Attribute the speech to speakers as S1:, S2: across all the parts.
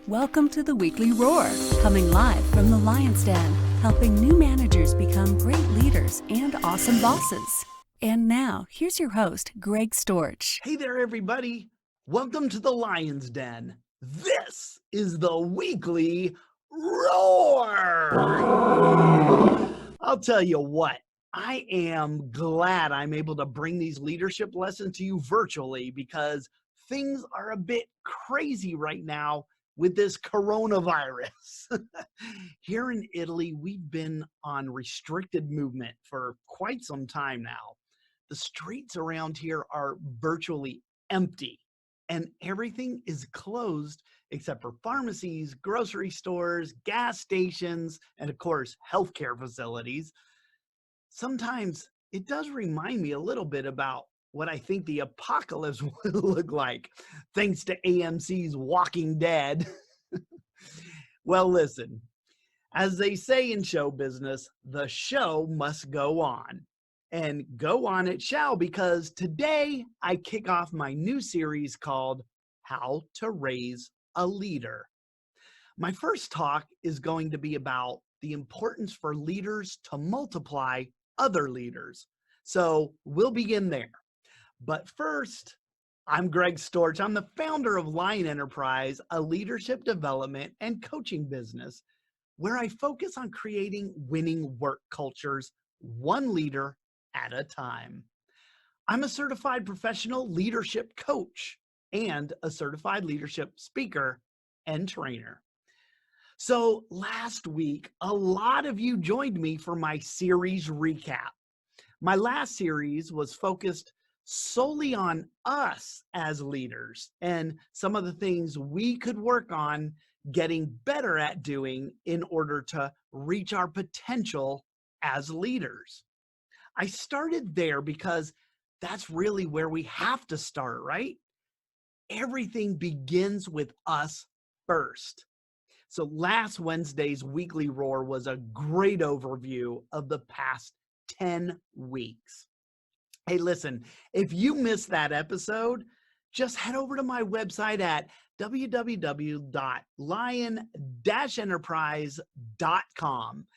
S1: Welcome to the Weekly Roar, coming live from the Lion's Den, helping new managers become great leaders and awesome bosses. And now, here's your host, Greg Storch.
S2: Hey there, everybody. Welcome to the Lion's Den. This is the Weekly Roar. I'll tell you what, I am glad I'm able to bring these leadership lessons to you virtually because things are a bit crazy right now with this coronavirus. Here in Italy, we've been on restricted movement for quite some time now. The streets around here are virtually empty and everything is closed except for pharmacies, grocery stores, gas stations, and of course, healthcare facilities. Sometimes it does remind me a little bit about what I think the apocalypse would look like, thanks to AMC's Walking Dead. Well, listen, as they say in show business, the show must go on. And go on it shall, because today I kick off my new series called How to Raise a Leader. My first talk is going to be about the importance for leaders to multiply other leaders. So we'll begin there. But first, I'm Greg Storch. I'm the founder of Lion Enterprise, a leadership development and coaching business where I focus on creating winning work cultures, one leader at a time. I'm a certified professional leadership coach and a certified leadership speaker and trainer. So last week, a lot of you joined me for my series recap. My last series was focused solely on us as leaders and some of the things we could work on getting better at doing in order to reach our potential as leaders. I started there because that's really where we have to start, right? Everything begins with us first. So last Wednesday's Weekly Roar was a great overview of the past 10 weeks. Hey, listen, if you missed that episode, just head over to my website at www.lion-enterprise.com.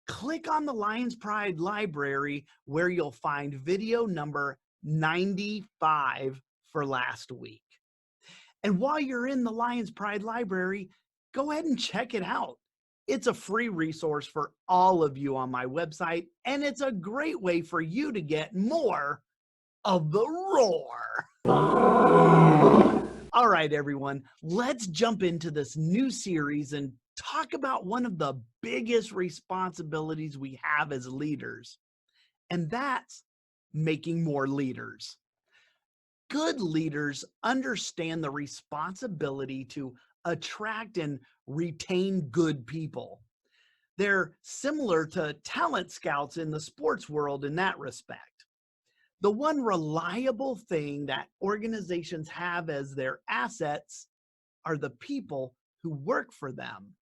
S2: Click on the Lion's Pride Library where you'll find video number 95 for last week. And while you're in the Lion's Pride Library, go ahead and check it out. It's a free resource for all of you on my website, and it's a great way for you to get more of the roar. All right, everyone, let's jump into this new series and talk about one of the biggest responsibilities we have as leaders, and that's making more leaders. Good leaders understand the responsibility to attract and retain good people. They're similar to talent scouts in the sports world in that respect. The one reliable thing that organizations have as their assets are the people who work for them.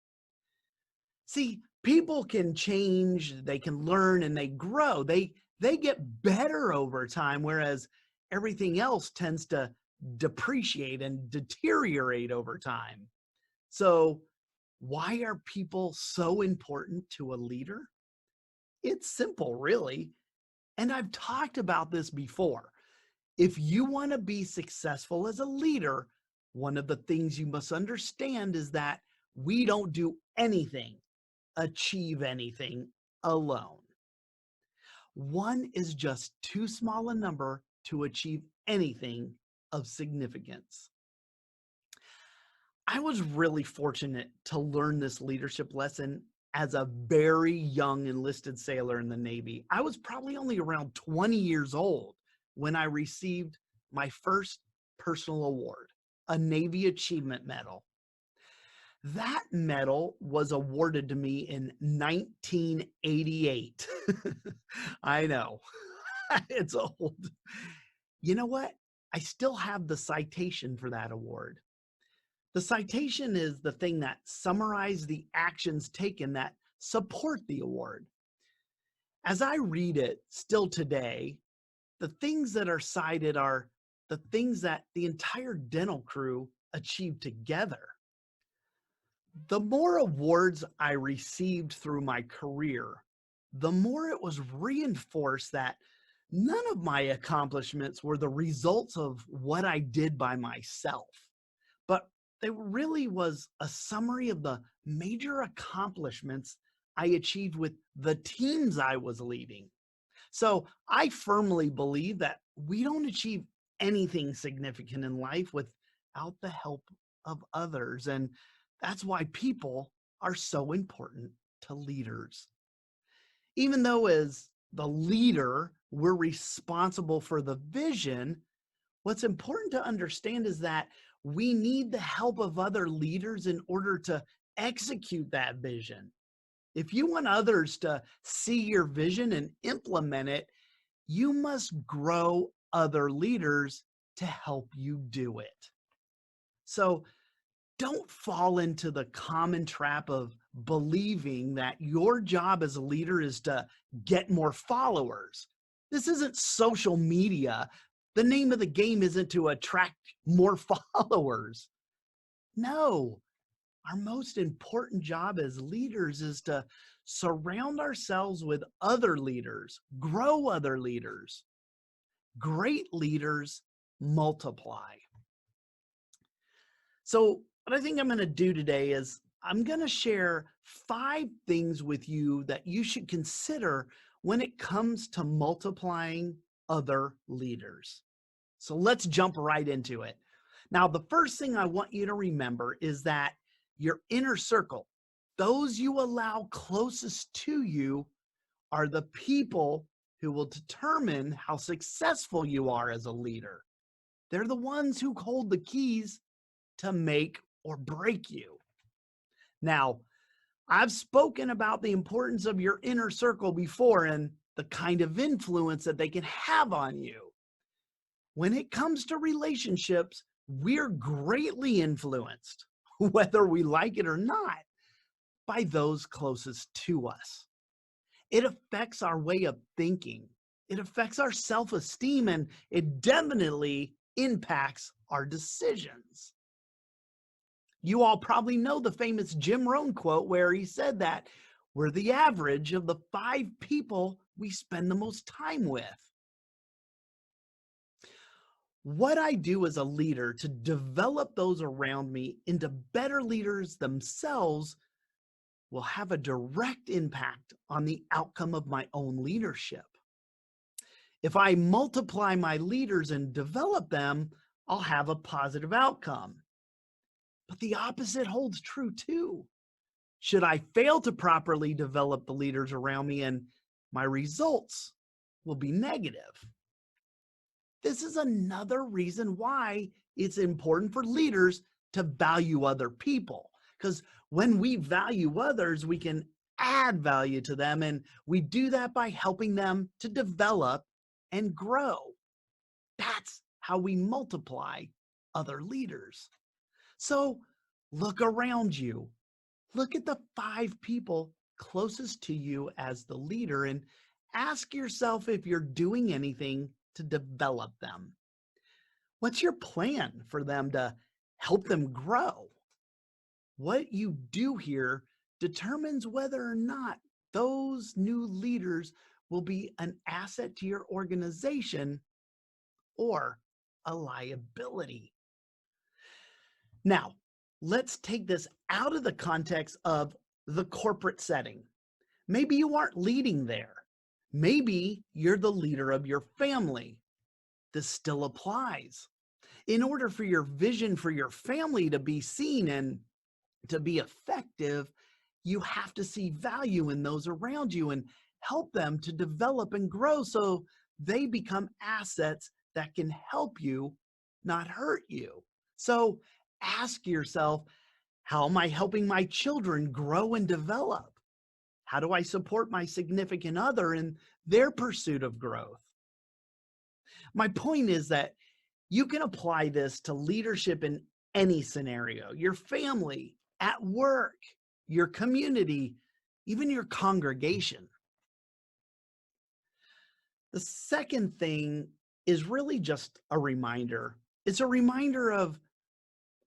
S2: See, people can change, they can learn, and they grow. They get better over time, whereas everything else tends to depreciate and deteriorate over time. So why are people so important to a leader? It's simple, really. And I've talked about this before. If you want to be successful as a leader, one of the things you must understand is that we don't do anything, achieve anything alone. One is just too small a number to achieve anything of significance. I was really fortunate to learn this leadership lesson as a very young enlisted sailor in the Navy. I was probably only around 20 years old when I received my first personal award, a Navy Achievement Medal. That medal was awarded to me in 1988. I know, it's old. You know what? I still have the citation for that award. The citation is the thing that summarizes the actions taken that support the award. As I read it still today, the things that are cited are the things that the entire dental crew achieved together. The more awards I received through my career, the more it was reinforced that none of my accomplishments were the results of what I did by myself, but they really was a summary of the major accomplishments I achieved with the teams I was leading. So I firmly believe that we don't achieve anything significant in life without the help of others. And that's why people are so important to leaders. Even though, as the leader, we're responsible for the vision, what's important to understand is that we need the help of other leaders in order to execute that vision. If you want others to see your vision and implement it, you must grow other leaders to help you do it. So don't fall into the common trap of believing that your job as a leader is to get more followers. This isn't social media. The name of the game isn't to attract more followers. No, our most important job as leaders is to surround ourselves with other leaders, grow other leaders. Great leaders multiply. So, what I think I'm going to do today is I'm going to share 5 things with you that you should consider when it comes to multiplying other leaders. So, let's jump right into it. Now, the first thing I want you to remember is that your inner circle, those you allow closest to you, are the people who will determine how successful you are as a leader. They're the ones who hold the keys to make or break you. Now, I've spoken about the importance of your inner circle before and the kind of influence that they can have on you. When it comes to relationships, we're greatly influenced, whether we like it or not, by those closest to us. It affects our way of thinking. It affects our self-esteem, and it definitely impacts our decisions. You all probably know the famous Jim Rohn quote where he said that we're the average of the 5 people we spend the most time with. What I do as a leader to develop those around me into better leaders themselves will have a direct impact on the outcome of my own leadership. If I multiply my leaders and develop them, I'll have a positive outcome. But the opposite holds true too. Should I fail to properly develop the leaders around me, and my results will be negative. This is another reason why it's important for leaders to value other people. Because when we value others, we can add value to them, and we do that by helping them to develop and grow. That's how we multiply other leaders. So look around you. Look at the 5 people closest to you as the leader and ask yourself if you're doing anything to develop them. What's your plan for them to help them grow? What you do here determines whether or not those new leaders will be an asset to your organization or a liability. Now, let's take this out of the context of the corporate setting. Maybe you aren't leading there. Maybe you're the leader of your family. This still applies. In order for your vision for your family to be seen and to be effective, you have to see value in those around you and help them to develop and grow so they become assets that can help you, not hurt you. So ask yourself, how am I helping my children grow and develop? How do I support my significant other in their pursuit of growth? My point is that you can apply this to leadership in any scenario, your family, at work, your community, even your congregation. The second thing is really just a reminder. It's a reminder of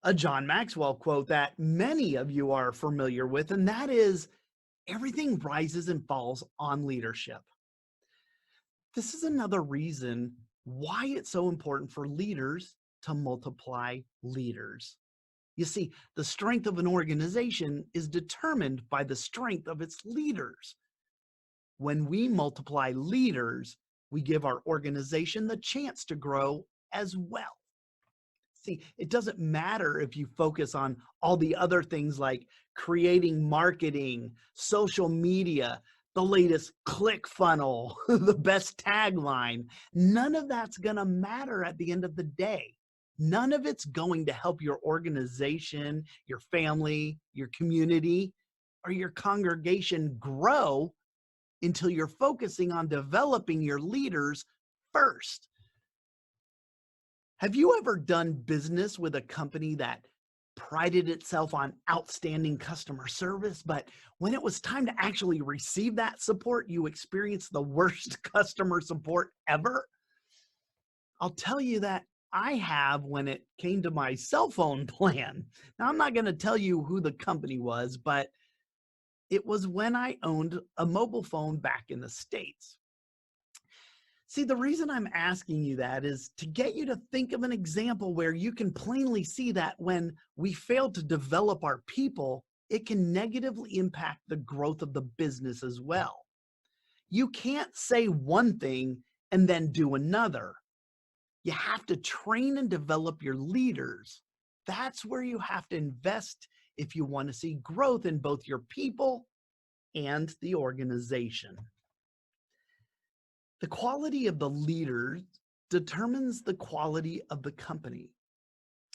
S2: a John Maxwell quote that many of you are familiar with, and that is, everything rises and falls on leadership. This is another reason why it's so important for leaders to multiply leaders. You see, the strength of an organization is determined by the strength of its leaders. When we multiply leaders, we give our organization the chance to grow as well. See, it doesn't matter if you focus on all the other things like creating marketing, social media, the latest click funnel, the best tagline. None of that's going to matter at the end of the day. None of it's going to help your organization, your family, your community, or your congregation grow until you're focusing on developing your leaders first. Have you ever done business with a company that prided itself on outstanding customer service, but when it was time to actually receive that support, you experienced the worst customer support ever? I'll tell you that I have when it came to my cell phone plan. Now, I'm not going to tell you who the company was, but it was when I owned a mobile phone back in the States. See, the reason I'm asking you that is to get you to think of an example where you can plainly see that when we fail to develop our people, it can negatively impact the growth of the business as well. You can't say one thing and then do another. You have to train and develop your leaders. That's where you have to invest if you want to see growth in both your people and the organization. The quality of the leaders determines the quality of the company.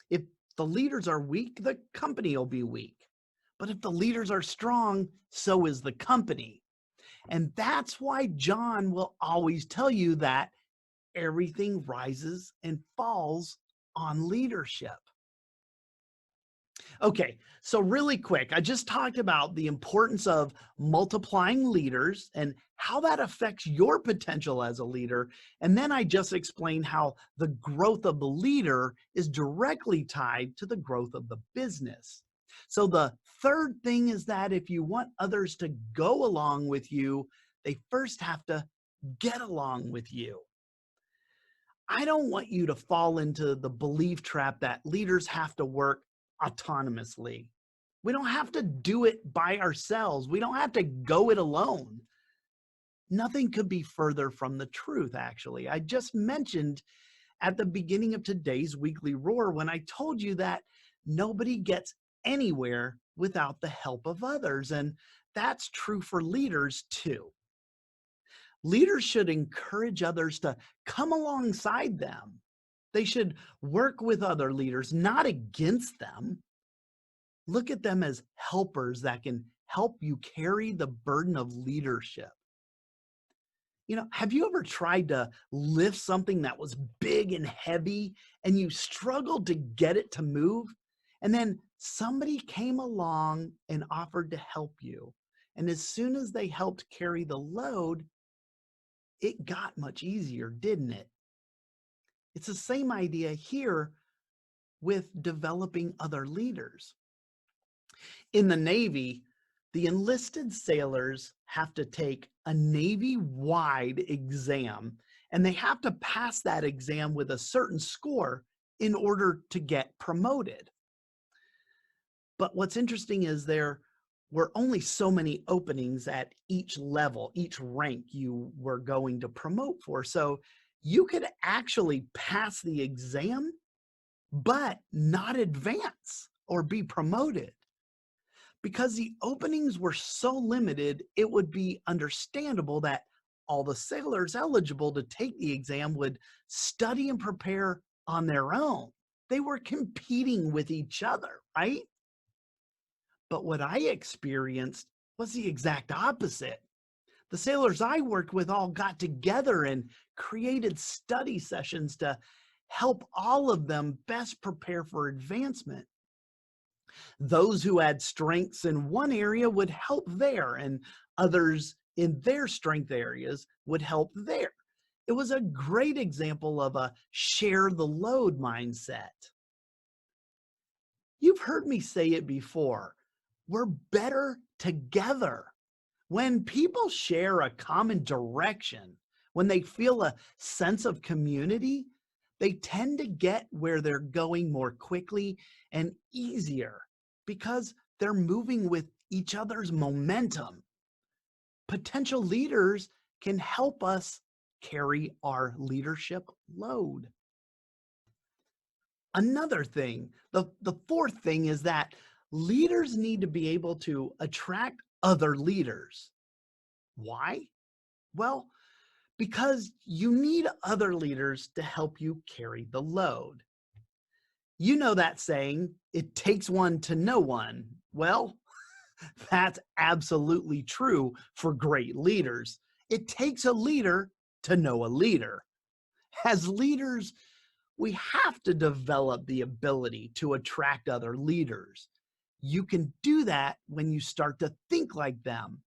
S2: If the leaders are weak, the company will be weak. But if the leaders are strong, so is the company. And that's why John will always tell you that everything rises and falls on leadership. Okay, so really quick, I just talked about the importance of multiplying leaders and how that affects your potential as a leader. And then I just explained how the growth of the leader is directly tied to the growth of the business. So the third thing is that if you want others to go along with you, they first have to get along with you. I don't want you to fall into the belief trap that leaders have to work autonomously. We don't have to do it by ourselves. We don't have to go it alone. Nothing could be further from the truth, actually. I just mentioned at the beginning of today's weekly roar when I told you that nobody gets anywhere without the help of others. And that's true for leaders too. Leaders should encourage others to come alongside them. They should work with other leaders, not against them. Look at them as helpers that can help you carry the burden of leadership. You know, have you ever tried to lift something that was big and heavy and you struggled to get it to move? And then somebody came along and offered to help you. And as soon as they helped carry the load, it got much easier, didn't it? It's the same idea here with developing other leaders. In the Navy, the enlisted sailors have to take a Navy-wide exam, and they have to pass that exam with a certain score in order to get promoted. But what's interesting is there were only so many openings at each level, each rank you were going to promote for. So you could actually pass the exam, but not advance or be promoted. Because the openings were so limited, it would be understandable that all the sailors eligible to take the exam would study and prepare on their own. They were competing with each other, right? But what I experienced was the exact opposite. The sailors I worked with all got together and created study sessions to help all of them best prepare for advancement. Those who had strengths in one area would help there, and others in their strength areas would help there. It was a great example of a share the load mindset. You've heard me say it before. We're better together. When people share a common direction, when they feel a sense of community, they tend to get where they're going more quickly and easier because they're moving with each other's momentum. Potential leaders can help us carry our leadership load. Another thing, the fourth thing is that leaders need to be able to attract other leaders. Why? Well, because you need other leaders to help you carry the load. You know that saying, it takes one to know one. Well, that's absolutely true for great leaders. It takes a leader to know a leader. As leaders, we have to develop the ability to attract other leaders. You can do that when you start to think like them,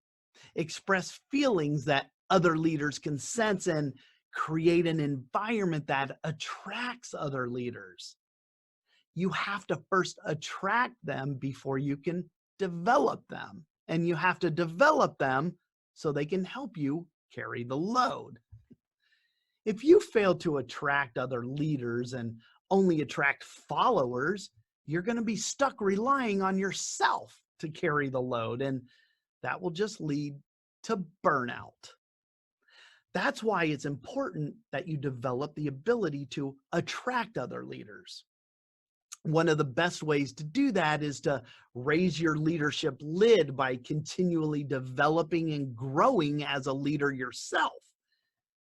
S2: express feelings that other leaders can sense, and create an environment that attracts other leaders. You have to first attract them before you can develop them. And you have to develop them so they can help you carry the load. If you fail to attract other leaders and only attract followers, you're going to be stuck relying on yourself to carry the load, and that will just lead to burnout. That's why it's important that you develop the ability to attract other leaders. One of the best ways to do that is to raise your leadership lid by continually developing and growing as a leader yourself.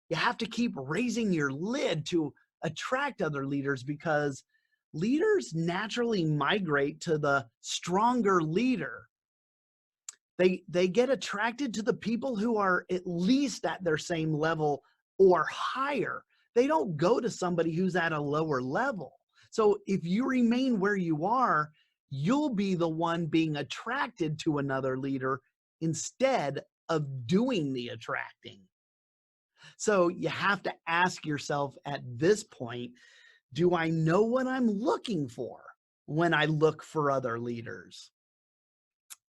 S2: You have to keep raising your lid to attract other leaders, because leaders naturally migrate to the stronger leader. They get attracted to the people who are at least at their same level or higher. They don't go to somebody who's at a lower level. So if you remain where you are, you'll be the one being attracted to another leader instead of doing the attracting. So you have to ask yourself at this point, do I know what I'm looking for when I look for other leaders?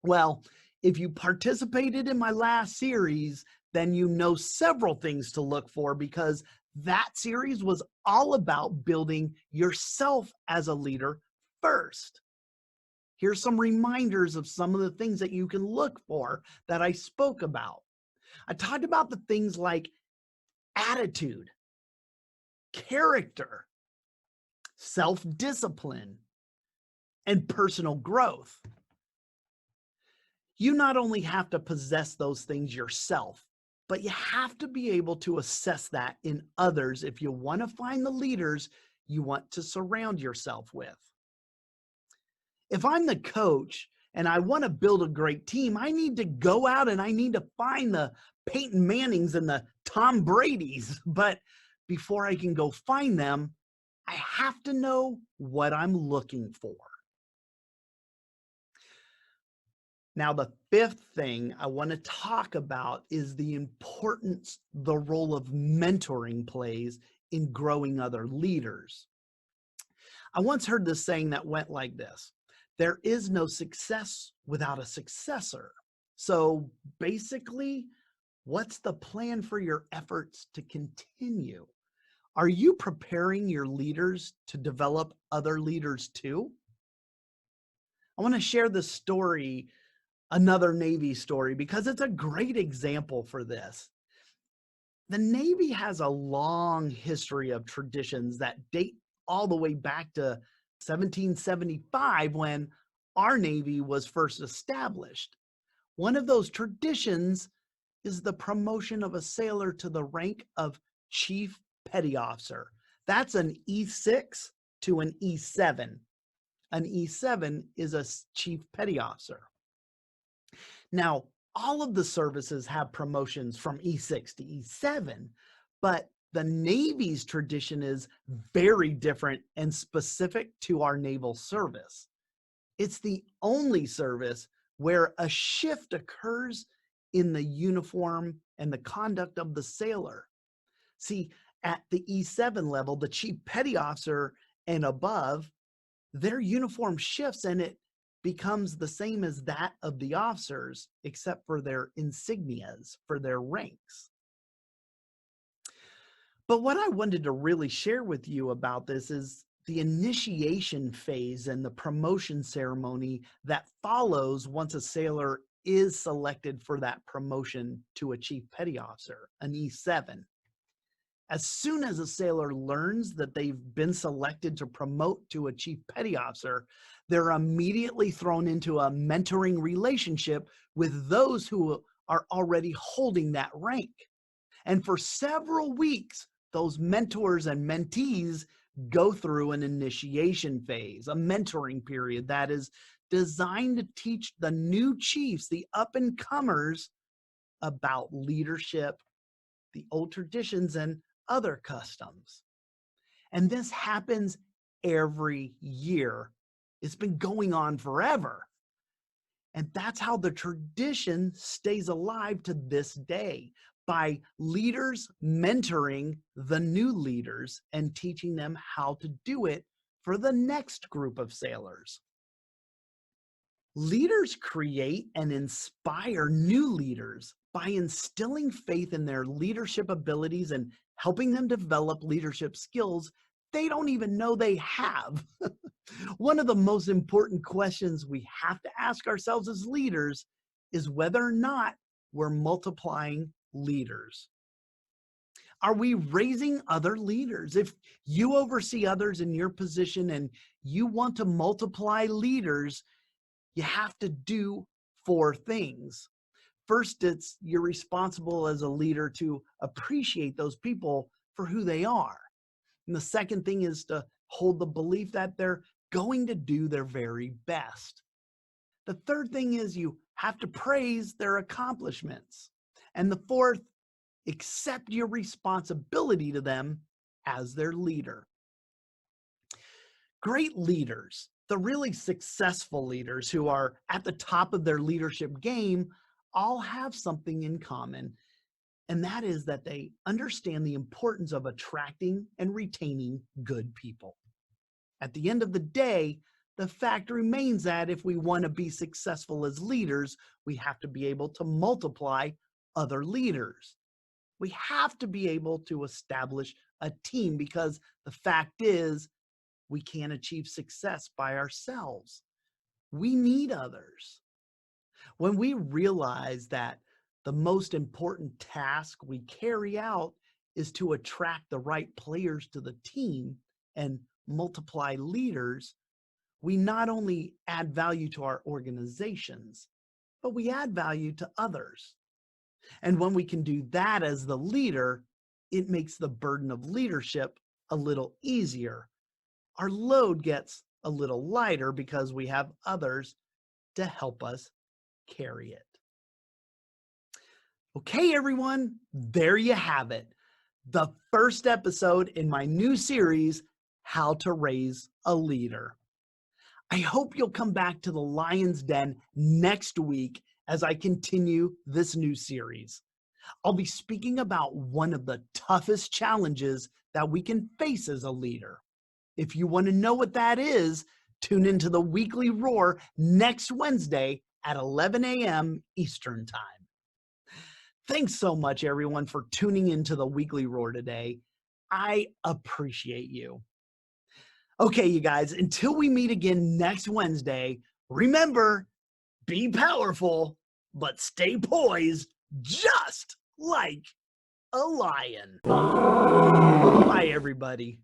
S2: Well, if you participated in my last series, then you know several things to look for, because that series was all about building yourself as a leader first. Here's some reminders of some of the things that you can look for that I spoke about. I talked about the things like attitude, character, self-discipline, and personal growth. You not only have to possess those things yourself, but you have to be able to assess that in others if you want to find the leaders you want to surround yourself with. If I'm the coach and I want to build a great team, I need to go out and I need to find the Peyton Mannings and the Tom Bradys. But before I can go find them, I have to know what I'm looking for. Now, the fifth thing I want to talk about is the importance the role of mentoring plays in growing other leaders. I once heard this saying that went like this: there is no success without a successor. So basically, what's the plan for your efforts to continue? Are you preparing your leaders to develop other leaders too? I want to share this story, another Navy story, because it's a great example for this. The Navy has a long history of traditions that date all the way back to 1775, when our Navy was first established. One of those traditions is the promotion of a sailor to the rank of Chief Petty Officer. That's an E6 to an E7. An E7 is a Chief Petty Officer. Now, all of the services have promotions from E6 to E7, but the Navy's tradition is very different and specific to our naval service. It's the only service where a shift occurs in the uniform and the conduct of the sailor. See, at the E7 level, the Chief Petty Officer and above, their uniform shifts and it becomes the same as that of the officers, except for their insignias, for their ranks. But what I wanted to really share with you about this is the initiation phase and the promotion ceremony that follows once a sailor is selected for that promotion to a chief petty officer, an E7. As soon as a sailor learns that they've been selected to promote to a chief petty officer, they're immediately thrown into a mentoring relationship with those who are already holding that rank. And for several weeks, those mentors and mentees go through an initiation phase, a mentoring period that is designed to teach the new chiefs, the up-and-comers, about leadership, the old traditions, and other customs. And this happens every year. It's been going on forever. And that's how the tradition stays alive to this day, by leaders mentoring the new leaders and teaching them how to do it for the next group of sailors. Leaders create and inspire new leaders by instilling faith in their leadership abilities and helping them develop leadership skills they don't even know they have. One of the most important questions we have to ask ourselves as leaders is whether or not we're multiplying leaders. Are we raising other leaders? If you oversee others in your position and you want to multiply leaders, you have to do 4 things. First, you're responsible as a leader to appreciate those people for who they are. And the second thing is to hold the belief that they're going to do their very best. The third thing is you have to praise their accomplishments. And the fourth, accept your responsibility to them as their leader. Great leaders, the really successful leaders who are at the top of their leadership game, all have something in common. And that is that they understand the importance of attracting and retaining good people. At the end of the day, the fact remains that if we want to be successful as leaders, we have to be able to multiply other leaders. We have to be able to establish a team, because the fact is we can't achieve success by ourselves. We need others. When we realize that the most important task we carry out is to attract the right players to the team and multiply leaders, we not only add value to our organizations, but we add value to others. And when we can do that as the leader, it makes the burden of leadership a little easier. Our load gets a little lighter because we have others to help us carry it. Okay, everyone, there you have it. The first episode in my new series, How to Raise a Leader. I hope you'll come back to the Lion's Den next week as I continue this new series. I'll be speaking about one of the toughest challenges that we can face as a leader. If you want to know what that is, tune into the Weekly Roar next Wednesday at 11 a.m. Eastern Time. Thanks so much, everyone, for tuning into the Weekly Roar today. I appreciate you. Okay, you guys, until we meet again next Wednesday, remember, be powerful, but stay poised just like a lion. Bye, everybody.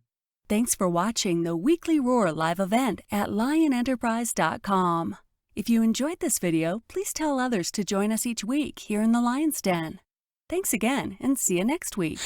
S1: Thanks for watching the Weekly Roar live event at lionenterprise.com. If you enjoyed this video, please tell others to join us each week here in the Lion's Den. Thanks again, and see you next week.